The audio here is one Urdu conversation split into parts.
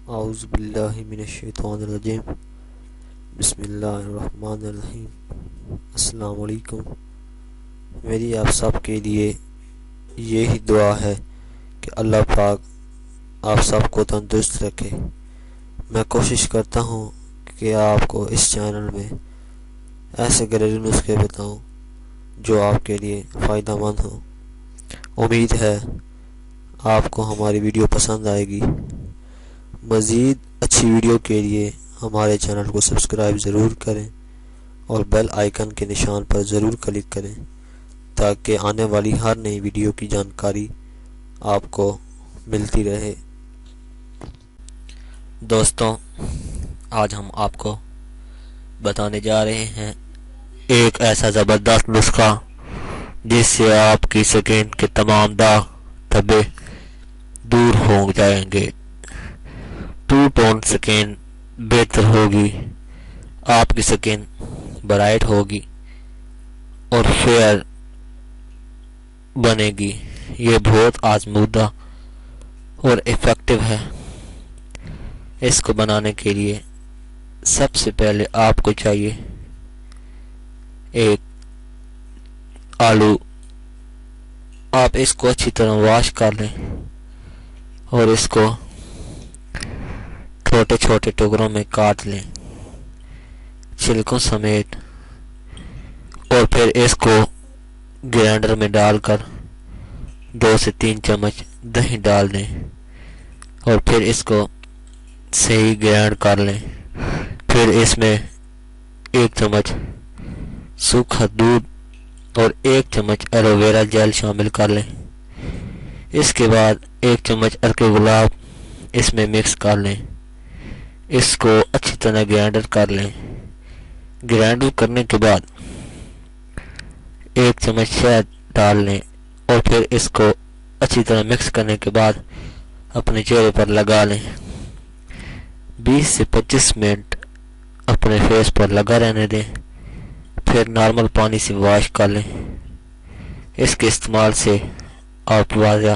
اعوذ باللہ من الشیطان الرجیم بسم اللہ الرحمن الرحیم۔ السلام علیکم۔ میری آپ سب کے لیے یہی دعا ہے کہ اللہ پاک آپ سب کو تندرست رکھے۔ میں کوشش کرتا ہوں کہ آپ کو اس چینل میں ایسے گھریلو نسخے بتاؤں جو آپ کے لیے فائدہ مند ہوں۔ امید ہے آپ کو ہماری ویڈیو پسند آئے گی۔ مزید اچھی ویڈیو کے لیے ہمارے چینل کو سبسکرائب ضرور کریں اور بیل آئیکن کے نشان پر ضرور کلک کریں تاکہ آنے والی ہر نئی ویڈیو کی جانکاری آپ کو ملتی رہے۔ دوستوں، آج ہم آپ کو بتانے جا رہے ہیں ایک ایسا زبردست نسخہ جس سے آپ کی سکین کے تمام داغ دھبے دور ہو جائیں گے۔ ٹو ٹون سکین بہتر ہوگی، آپ کی سکین برائٹ ہوگی اور فیئر بنے گی۔ یہ بہت آزمودہ اور ایفیکٹو ہے۔ اس کو بنانے کے لیے سب سے پہلے آپ کو چاہیے ایک آلو۔ آپ اس کو اچھی طرح واش کر لیں اور اس کو چھوٹے چھوٹے ٹکڑوں میں کاٹ لیں چھلکوں سمیت، اور پھر اس کو گرائنڈر میں ڈال کر 2 سے 3 چمچ دہی ڈال دیں اور پھر اس کو صحیح گرائنڈ کر لیں۔ پھر اس میں 1 چمچ سوکھا دودھ اور 1 چمچ ایلو ویرا جیل شامل کر لیں۔ اس کے بعد 1 چمچ عرق گلاب اس میں مکس کر لیں۔ اس کو اچھی طرح گرائنڈر کر لیں۔ گرائنڈر کرنے کے بعد 1 چمچ شہد ڈال لیں اور پھر اس کو اچھی طرح مکس کرنے کے بعد اپنے چہرے پر لگا لیں۔ 20 سے 25 منٹ اپنے فیس پر لگا رہنے دیں، پھر نارمل پانی سے واش کر لیں۔ اس کے استعمال سے آپ واضح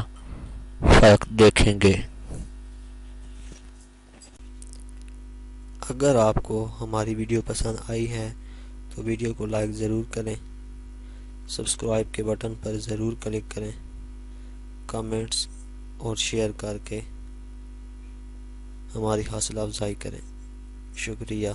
فرق دیکھیں گے۔ اگر آپ کو ہماری ویڈیو پسند آئی ہے تو ویڈیو کو لائک ضرور کریں، سبسکرائب کے بٹن پر ضرور کلک کریں، کمنٹس اور شیئر کر کے ہماری حوصلہ افزائی کریں۔ شکریہ۔